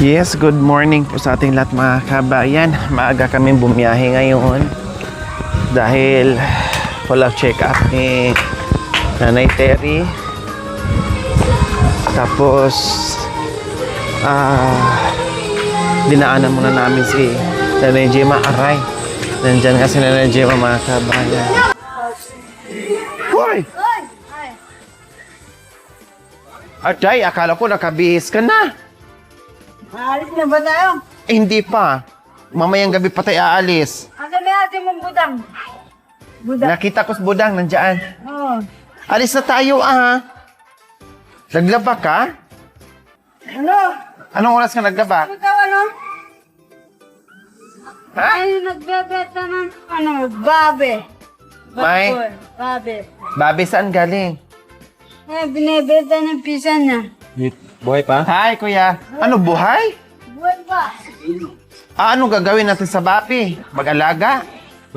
Yes, good morning po sa ating lahat mga kabayan. Maaga kami bumiyahe ngayon dahil follow check up ni Nanay Terry. Tapos dinaanan muna namin si Nanay Gemma. Aray, nandyan kasi Nanay Gemma mga kabayan. Hoy! Atay, akala ko nakabihis ka na. Aalis na ba tayo? Eh, hindi pa. Mamayang gabi pa tayo aalis. Ang gabi natin mong budang. Budang. Nakita ko sa budang, nandyan. Oo. Alis na tayo, Naglaba ka? Ano? Anong oras ka naglaba? Ikaw ano? Ha? Ay, nagbebeta ng babe. May? Babe. Babi, saan galing? Eh, binibeta ng pisa niya. Buhay pa? Hi, kuya. Ano, buhay? Buwan pa. Anong gagawin natin sa babi? Mag-alaga?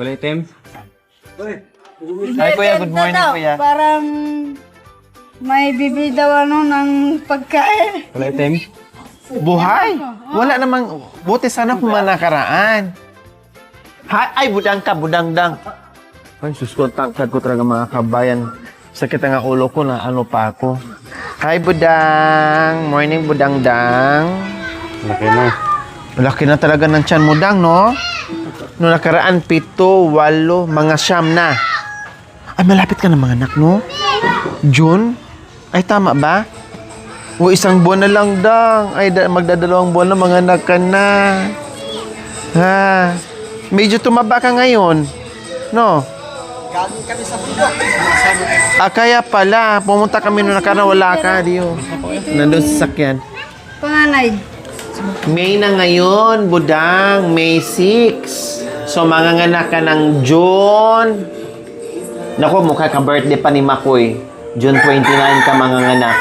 Wala item? Hi, kuya. Good morning, daw, kuya. Parang may bibi daw ng pagkain. Wala item? Buhay? Wala namang, buti sana kung manakaraan. Hi, ay, budang-dang. Ay, tangkad ko talaga mga kabayan. Sakit ang ulo ko na ano pa ako. Hi, budang. Morning, budang-dang. Laki na. Laki na talaga ng tiyan mo, dang, no? Noong nakaraan, 7, 8, mga 9 na. Ay, malapit ka na mga anak, no? June? Ay, tama ba? O, 1 buwan na lang, dang. Ay, magdadalawang buwan na mga anak ka na. Ha? Medyo tumaba ka ngayon. No? Galing kami sa bundok. Kaya pala. Pumunta kami noong nakaraan, wala ka, Dio. Nandun sa sakyan. Panganay. May na ngayon, budang. May 6. So, manganganak ka ng June. Naku, mukha ka birthday pa ni Makoy. June 29 ka manganganak.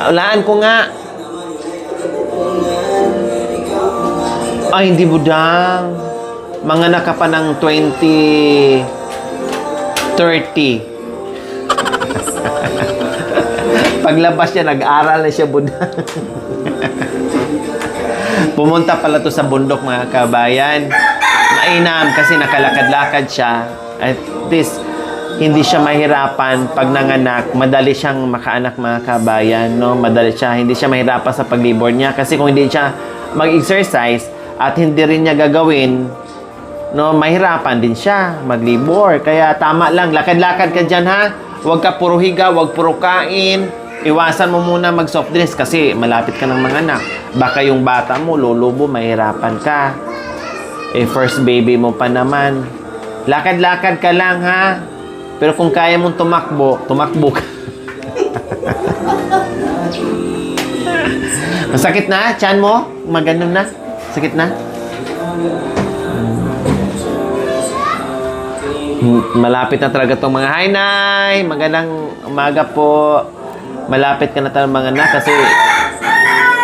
Alaan ko nga. Ay, hindi budang. Manganak ka pa ng 2030. Paglabas niya, nag-aral na siya, budang. Pumunta pala to sa bundok, mga kabayan. Mainam kasi nakalakad-lakad siya. At least, hindi siya mahirapan pag nanganak. Madali siyang makaanak, mga kabayan. No? Madali siya. Hindi siya mahirapan sa paglibor niya. Kasi kung hindi siya mag-exercise at hindi rin niya gagawin, no, mahirapan din siya maglibor. Kaya tama lang, lakad-lakad ka dyan, ha? Huwag ka puro higa, huwag puro kain. Iwasan mo muna mag-soft drinks kasi malapit ka ng mga anak. Baka yung bata mo, lulubo, mahirapan ka. Eh, first baby mo pa naman. Lakad-lakad ka lang, ha? Pero kung kaya mong tumakbo ka. Masakit na? Tiyan mo? Maganon na? Sakit na? Malapit na talaga itong mga hi, Nay! Magandang umaga po. Malapit ka na talaga mga anak kasi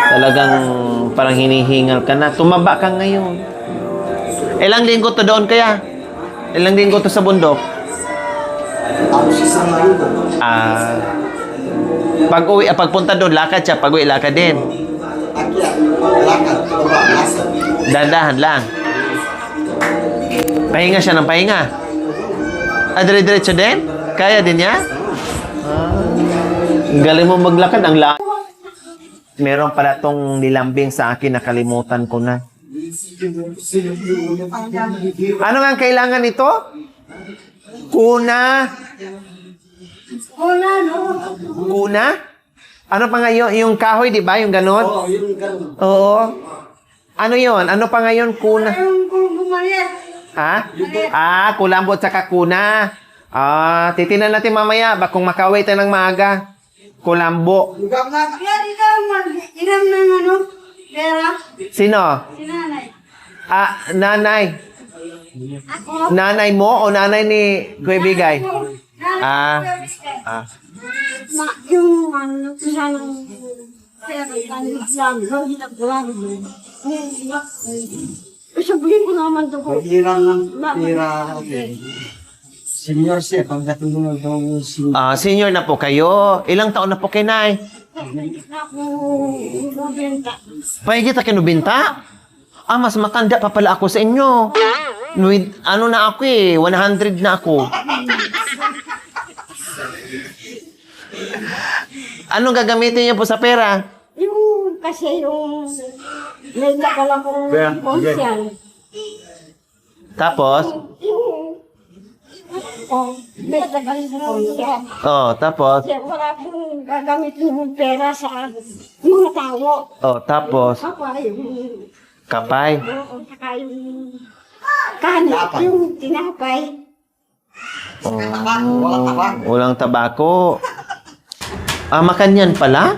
talagang parang hinihingal ka na. Tumaba ka ngayon. Ilang linggo to doon kaya? Ilang linggo to sa bundok? Pagpunta doon, lakad siya. Pag-uwi, lakad din. Dahan-dahan lang. Pahinga siya ng pahinga. Dire-diretso din? Kaya din niya? Galing mo maglakad. Ang meron pala tong nilambing sa akin. Nakalimutan ko na. Ano nga ang kailangan nito? Kuna. Una, no? Kuna? Ano pa ngayon? Yung kahoy, di ba? Yung ganon? Oo, yung ganun. Oo. Ano yon? Ano pa ngayon? Kuna. Yung gumalit. Ha? Kulambot sa kakuna. Titinan natin mamaya. Kung makaway tayo ng maaga. Kulambo. Kaya dito mag-inom ng pera. Sino? Si nanay. Nanay. Ako. Nanay mo o nanay ni Kuya Bigay? Yung siya ng pera. Sabihin ko naman ito ko. Pagkirang ng pira. Senior siya, pagdating mo ng senior. Senior na po kayo. Ilang taon na po kayo, Nay? Ako, benta. Paigit na kinubinta? Mas matanda pa pala ako sa inyo. Ano na ako 100 na ako. Anong gagamitin niyo po sa pera? Yung, kasi yung, may nakala kong konsyal. Tapos? May tagal sa konsyal. Tapos? Kasi wala akong gagamitin yung pera sa mga tao. Tapos? Kapay yung, Kapay? saka yung kanin, yung tinapay. Walang tabako. Makanyan pala?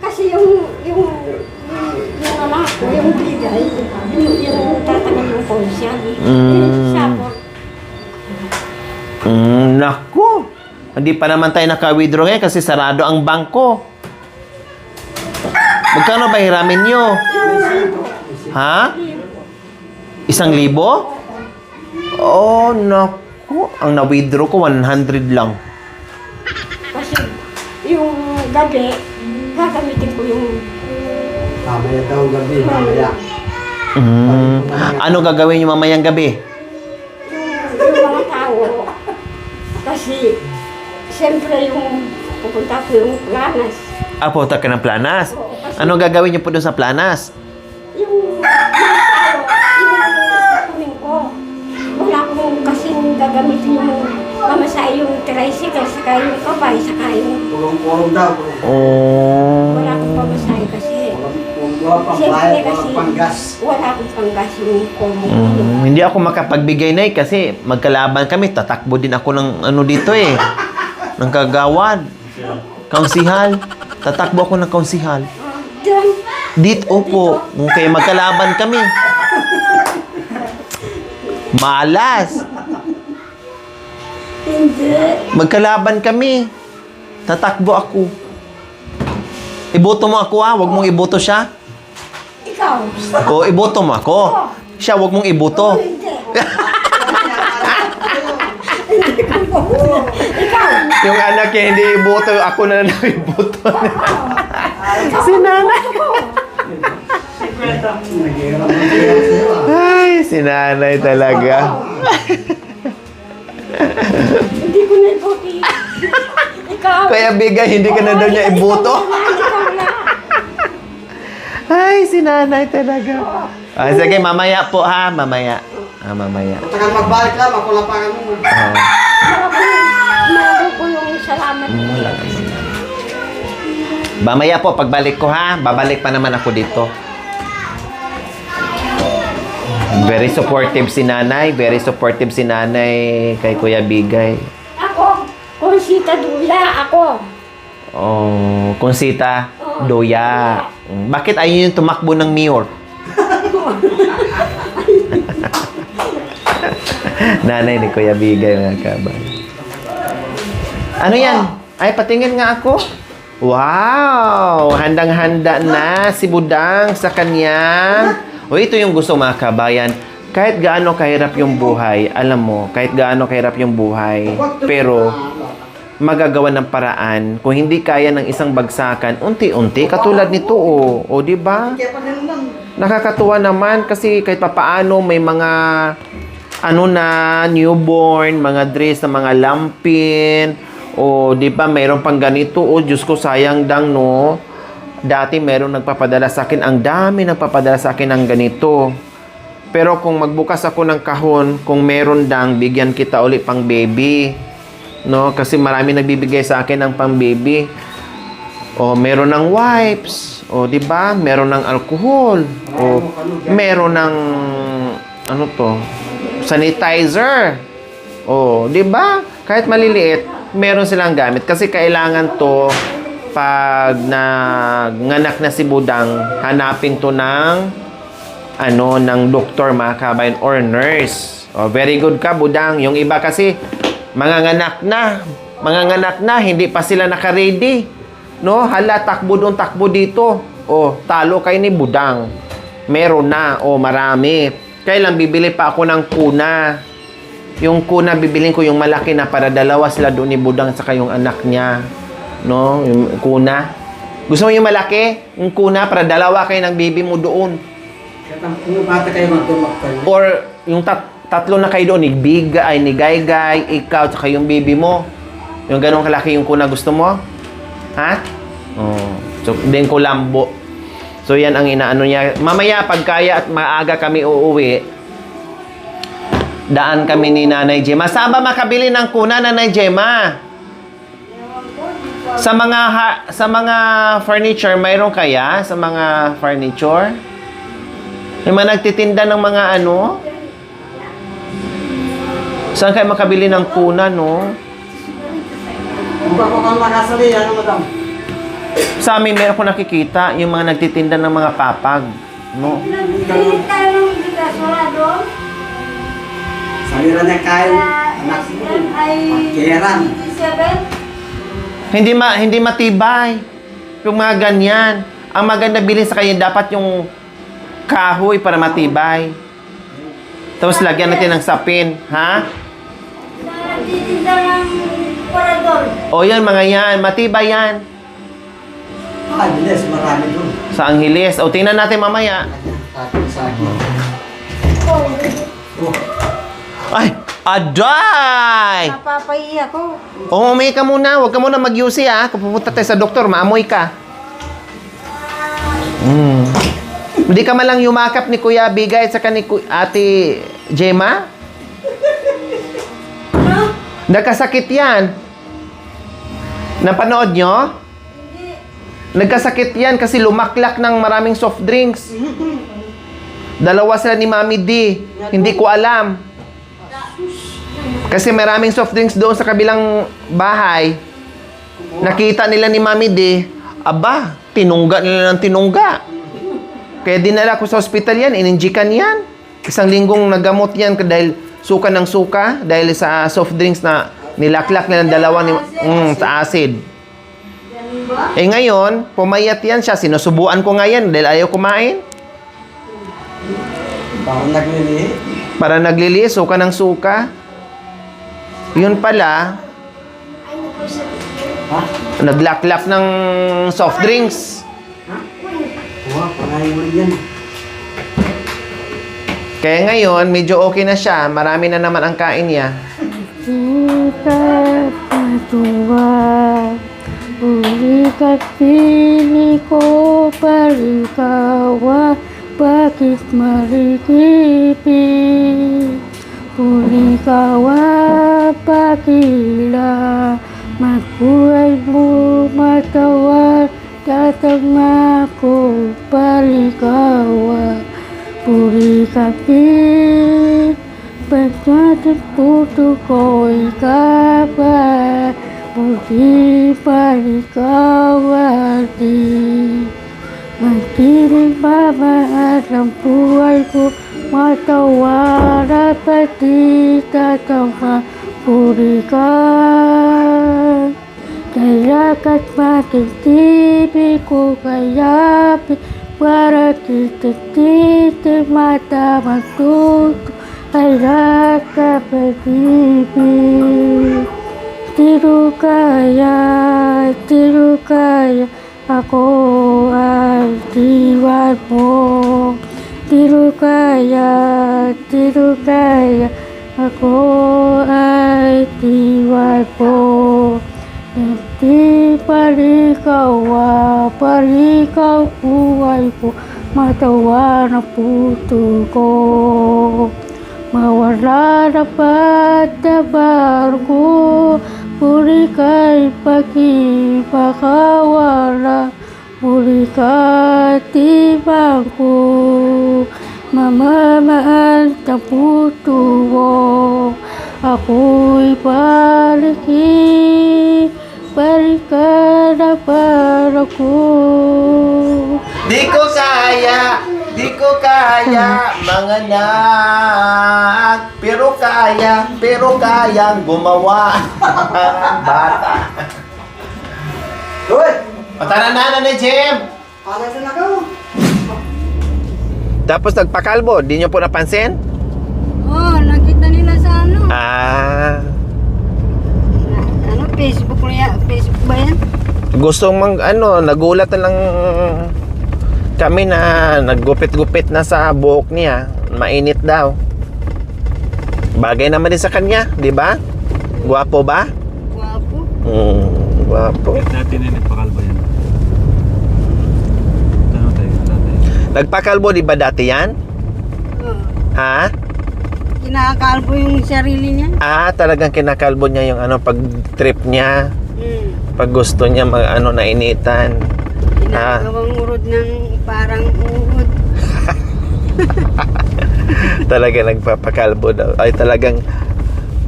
Kasi yung anak ko, yung bigay, yung tatagal ng konsyal. Sapot. Naku! Hindi pa naman tayo naka-withdraw ngayon kasi sarado ang bangko. Magkano ba hiramin nyo? Ha? 1,000? Naku. Ang na-withdraw ko, 100 lang. Kasi yung gabi, gagamitin ko yung Mamaya daw gabi, mamaya. Ano gagawin nyo mamayang gabi? yung mga tao. Kasi, siyempre yung pupunta ko yung planas. Punta ka ng Planas. Ano gagawin nyo po doon sa Planas? Yung mga tao, yung kunin ko. Wala akong kasing gagamitin yung mamasay yung tricycle, saka yung kabay, saka yung Purong-purong daw. wala akong pamasay kasi. Wala pang Siyempre bayad, kasi wala pang gas. wala akong panggas yung komo. Hindi ako makapagbigay na kasi magkalaban kami. Tatakbo din ako ng dito ng kagawad. Kaunsihal. Tatakbo ako ng kaunsihal. Diyan, Dito po. Kaya magkalaban kami. Malas. hindi. Magkalaban kami. Tatakbo ako. Iboto mo ako Huwag mong iboto siya. Ikaw. Iboto mo ako. Siya, huwag mong iboto. Hindi. Ikaw. Yung anak niya hindi iboto, ako na lang iboto. Si nanay. Ay, si nanay talaga. Hindi ko na ibuti. Ikaw. Kaya bigay, hindi ka na daw niya iboto. Ikaw na. Ay, si nanay talaga. Sige, mamaya po mamaya. Mamaya. Tagal magbalik lang, makulapangan mo. Marami ko yung salamat. Mamaya po, pagbalik ko babalik pa naman ako dito. Very supportive si nanay. Very supportive si nanay kay Kuya Bigay. Ako, Consita Dula, ako. Consita Doya. Bakit ayaw yung tumakbo ng mayor? Nanay ni Kuya Bigay, mga kabay. Ano yan? Ay, patingin nga ako. Wow! Handang-handa na si Budang sa kanya. Ito yung gusto, mga kabayan. Kahit gaano kahirap yung buhay, alam mo, kahit gaano kahirap yung buhay, pero magagawa ng paraan. Kung hindi kaya ng isang bagsakan, unti-unti, katulad nito, di ba? Nakakatuwa naman kasi kahit papaano may mga newborn, mga dress na mga lampin, di ba, mayroon pang ganito, Diyos ko, sayang dang, no? Dati mayroon nagpapadala sa akin, ang dami nagpapadala sa akin ng ganito. Pero kung magbukas ako ng kahon, kung meron dang, bigyan kita ulit pang baby. No? Kasi marami nagbibigay sa akin ng pang baby. Meron ng wipes. Di ba? Meron ng alcohol. Meron ng sanitizer. Di ba? Kahit maliliit, meron silang gamit kasi kailangan to pag nanganak na si Budang, hanapin to ng doktor, mga kabayan, or nurse. Very good ka, Budang. Yung iba kasi manganganak na, hindi pa sila naka-ready. No? Hala, takbo doon, takbo dito. Talo kayo ni Budang. Meron na, marami. Kailan bibili pa ako ng kuna. yung kuna bibilin ko yung malaki na para dalawa sila doon ni Budang saka yung anak niya. No? Yung kuna. Gusto mo yung malaki? Yung kuna para dalawa kayo ng baby mo doon. Kung bata kayo magtulog kayo. Or yung tatlo na kayo doon, ni Bigay, ni Gaygay, ikaw, saka yung baby mo. Yung ganong kalaki yung kuna gusto mo? Ha? Oh. So, din ko lambo. So, yan ang inaano niya. Mamaya, pag kaya at maaga kami uuwi, daan kami ni Nanay Gemma. Saan ba makabili ng kuna, Nanay Gemma? Sa mga furniture, mayroon kaya? Sa mga furniture? Yung mga nagtitinda ng mga ano? Saan kayo makabili ng kuna, no? Kung ba ko kang makasali, ano madam? Sa amin, meron ko nakikita yung mga nagtitinda ng mga papag, no? Nagtitinda tayo ng bigas, wala doon. Sabi rin niya kain, anak mo, pagkiran. 27. Hindi matibay. Yung mga ganyan. Ang maganda bilhin sa kanya, dapat yung kahoy para matibay. Tapos lagyan natin ng sapin, ha? Nagtitinda ng parador. O yan, mga yan. Matibay yan. Bilis, marami doon. Sa Angeles. O, tingnan natin mamaya. Tapos sa akin. Oh, Oh, Ay! Aday! napapahiya ko. O, umay ka muna. Huwag ka muna mag-UC, ha? Kung pupunta tayo sa doktor, maamoy ka. Hindi ka malang yumakap ni Kuya Bigay at saka ni Ate Gemma? Nagkasakit yan. Napanood nyo? Nagkasakit yan kasi lumaklak ng maraming soft drinks. Dalawa sila ni Mami D. Hindi ko alam. Kasi maraming soft drinks doon sa kabilang bahay. Nakita nila ni Mami D. Aba, tinungga nila ng tinungga. Kaya dinala ko sa ospital yan. Ininjikan yan. Isang linggong nagamot yan dahil suka ng suka. Dahil sa soft drinks na nilaklak nila ng dalawa sa acid. Eh ngayon, pumayat yan siya. Sinusubuan ko nga yan dahil ayaw kumain. parang naglili. Para naglili, suka ng suka. Yun pala, Ha? naglaklak ng soft drinks. Wah, panay mo yan. Kaya ngayon, medyo okay na siya. Marami na naman ang kain niya. Kita patua, berikan pilih ko parikawa, bakit marikipi, purikawa pakila, makuay mo matawar, datang aku parikawa, berikan pilih. Pagkatid puto ko'y kaba, buti palikawati. Magpiling mamaat ang buhay ko, matawara pati tatama purikan. Kayakat makitibi ko kayapi, para kita titik mata matuto. Ay raka pag-ibig, tiru kaya, ako ay diwan mo. Tiru kaya, ako ay diwan mo. Di parikaw buhay ko, matawa na puto ko. Mawala na patabar ko, puri kay pagkipakawala, puri katibang ko, mamamaan ng puto mo, ako'y barikada para ko. Di ko kaya, mga anak. Pero kayang gumawa ng bata. Uy! Patara na ni Jim. Ano na ako? Tapos nagpakalbo, di nyo po napansin? Oh, nakita nila sa ano? Ah, Ano, Facebook ba yan? gusto nagulat na lang kami na naggupit-gupit na sa buhok niya. Mainit daw. Bagay naman din sa kanya, di ba? Gwapo ba? Gwapo. Gwapo. Dati na nagpakalbo yan. Tanong tayo, tatay. Nagpakalbo, di ba dati yan? Oh. Ha? Kinakalbo yung sarili niya. Talagang kinakalbo niya yung pag trip niya. Pag gusto niya nainitan. Ginagawang urod ng parang uhod. Talaga nagpapakalbo daw. Ay talagang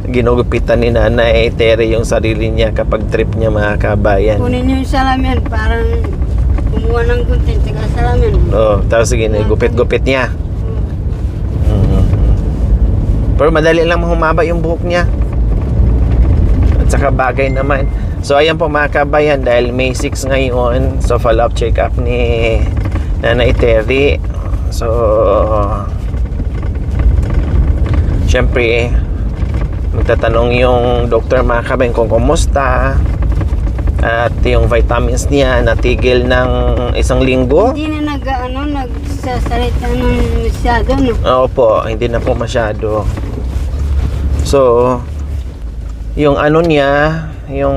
ginugupitan ni Nanay Terry yung sarili niya kapag trip niya, mga kabayan. Kunin niyo yung salamin, parang kumuha ng gunting, taga salamin. Tapos sige, gupit-gupit niya. Pero madali lang humaba yung buhok niya. At saka bagay naman. So ayan po mga kabayan, dahil May 6 ngayon, so follow-up check-up ni Nanay Terry. So syempre magtatanong yung doktor, mga kabayan, kung kumusta at yung vitamins niya natigil ng 1 linggo. Hindi na nagsasalita ng masyado, no? Opo, hindi na po masyado. So yung niya, yung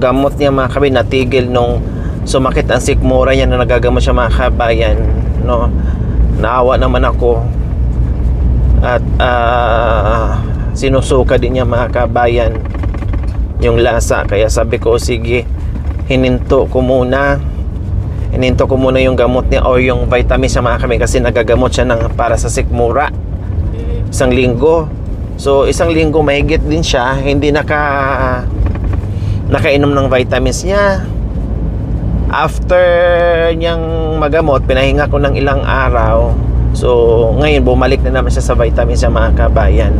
gamot niya, mga kabayan, natigil nung sumakit ang sikmura niya na nagagamot siya, mga kabayan, no? Naawa naman ako at sinusuka din niya, mga kabayan, yung lasa. Kaya sabi ko, sige, hininto ko muna yung gamot niya o yung vitamins siya, mga kabayan, kasi nagagamot siya para sa sikmura 1 linggo. So 1 linggo mahigit din siya hindi nakainom ng vitamins niya. After niyang magamot, pinahinga ko ng ilang araw. So ngayon bumalik na naman siya sa vitamins niya, mga kabayan.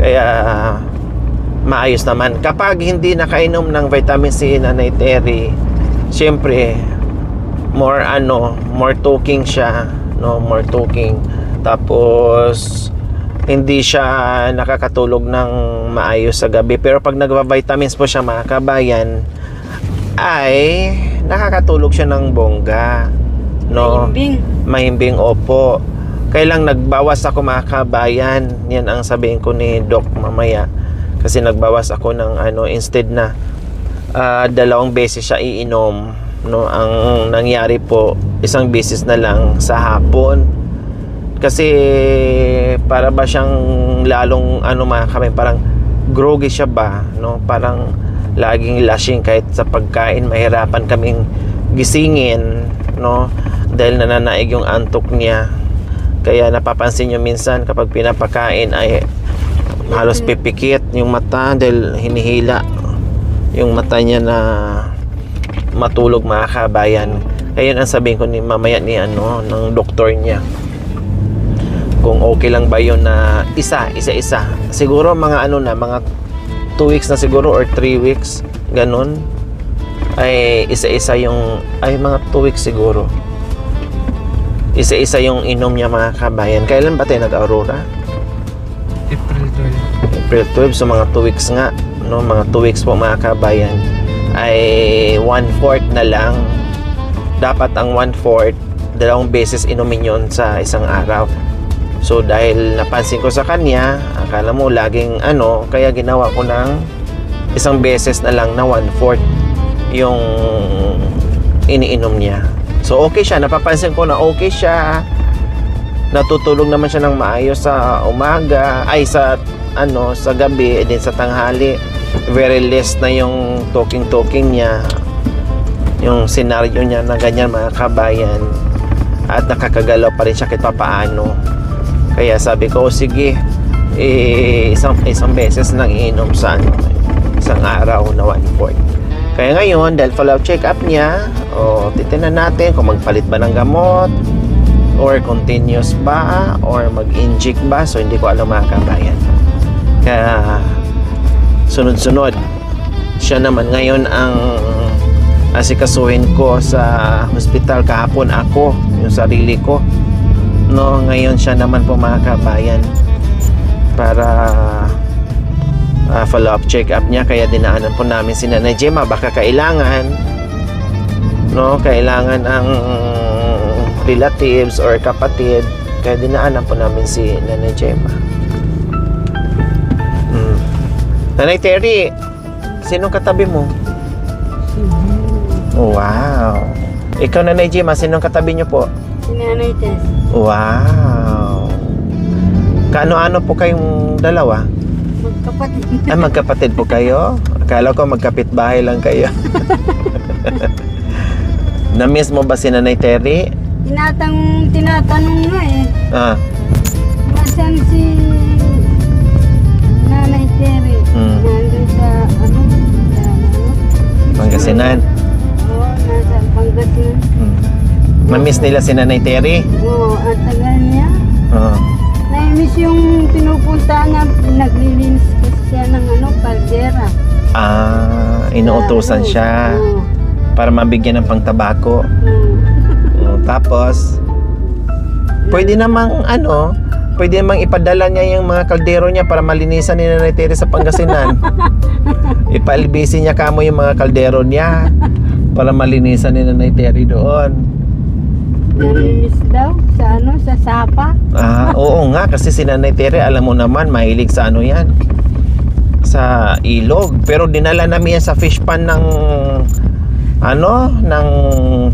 Kaya maayos naman. Kapag hindi nakainom ng vitamin C Nanay Terry, syempre more talking siya, no, more talking. Tapos hindi siya nakakatulog ng maayos sa gabi. Pero pag nagva-vitamins po siya, mga kabayan, ay nakakatulog siya ng bongga, no? Mahimbing, opo. Kailang nagbawas ako, mga kabayan. Yan ang sabihin ko ni Doc mamaya. Kasi nagbawas ako ng instead na 2 beses siya iinom, no? Ang nangyari po, 1 beses na lang sa hapon. Kasi para ba siyang lalong mga kabayan, parang groggy siya ba, no? Parang laging lashing kahit sa pagkain, mahirapan kaming gisingin, no? Dahil nananaig yung antok niya. Kaya napapansin nyo minsan kapag pinapakain ay halos pipikit yung mata dahil hinihila yung mata niya na matulog, mga kabayan. Kaya ang sabihin ko ni mamaya ng doktor niya, kung okay lang ba yun na isa-isa. Siguro mga mga 2 weeks na siguro or 3 weeks, ganun. Ay isa-isa yung, mga 2 weeks siguro. Isa-isa yung inom niya, mga kabayan. Kailan ba tayo nag-Aurora? April 12, so mga 2 weeks nga, no? Mga 2 weeks po, mga kabayan. Ay 1/4 na lang. Dapat ang 1/4, 2 beses inumin yun sa isang araw. So dahil napansin ko sa kanya, akala mo laging kaya ginawa ko ng 1 beses na lang na 1/4 yung iniinom niya. So okay siya, napapansin ko na okay siya. Natutulog naman siya ng maayos sa umaga, sa gabi, din sa tanghali. Very less na yung talking niya. Yung senaryo niya na ganyan, mga kabayan. At nakakagalaw pa rin siya kahit papaano. Kaya sabi ko, sige, isang beses lang iinom sa isang araw na 1/4. Kaya ngayon, dahil follow-up check-up niya, titignan natin kung magpalit ba ng gamot, or continuous ba, or mag-inject ba. So hindi ko alam, mga kabayan. Kaya sunod-sunod, siya naman ngayon ang asikasuhin ko sa hospital. Kahapon ako, yung sarili ko, no? Ngayon siya naman po, mga kabayan, para follow-up check-up niya, kaya dinaanan po namin si Nanay Gemma. Baka kailangan, no, kailangan ang relatives or kapatid, kaya dinaanan po namin si Nanay Gemma. Nanay Terry, sinong katabi mo? Wow. Ikaw, Nanay Gemma, sinong katabi niyo po? Sinanay Tess. Wow. Kaano-ano po kayong dalawa? Magkapatid. Ah, magkapatid po kayo? Akala ko magkapitbahay lang kayo. Na-miss mo ba si Nanay Terry? Tinatanong nga eh. Ah, Nasaan si Nanay Terry? Nandun sa Pangasinan. Oo, nasa Pangasinan. Ma-miss nila si Nanay Terry? Oo, at tagal niya. Ah. Na-miss yung pinupunta niya, naglilinis kasi siya ng kaldera. Inuutusan siya Oo. para mabigyan ng pangtabako. Tapos, pwede namang ipadala niya yung mga kaldero niya para malinisan ni Nanay Terry sa Pangasinan. Ipalibisi niya kamo yung mga kaldero niya para malinisan ni Nanay Terry doon. Nalinis daw sa sapa. Oo nga, kasi si Nanay Terry, alam mo naman, mahilig sa yan, sa ilog. Pero dinala namin yan sa fish pan ng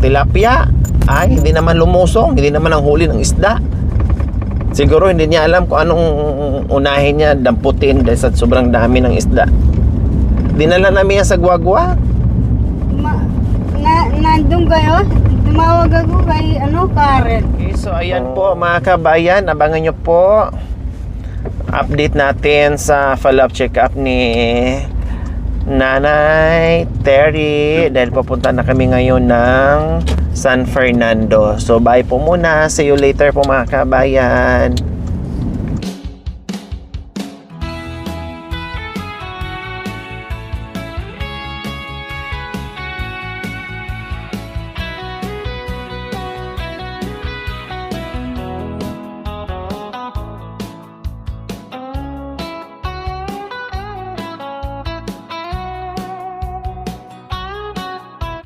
tilapia. Ay, hindi naman lumusong, hindi naman ang huli ng isda. Siguro hindi niya alam kung anong unahin niya damputin dahil sa sobrang dami ng isda. Dinala namin yan sa Guagua. Nandun kayo? Tumawag ako kay Karen. Okay, so ayan po mga kabayan, abangan nyo po update natin sa follow-up check-up ni Nanay Terry dahil papunta na kami ngayon ng San Fernando. So bye po muna, see you later po mga kabayan.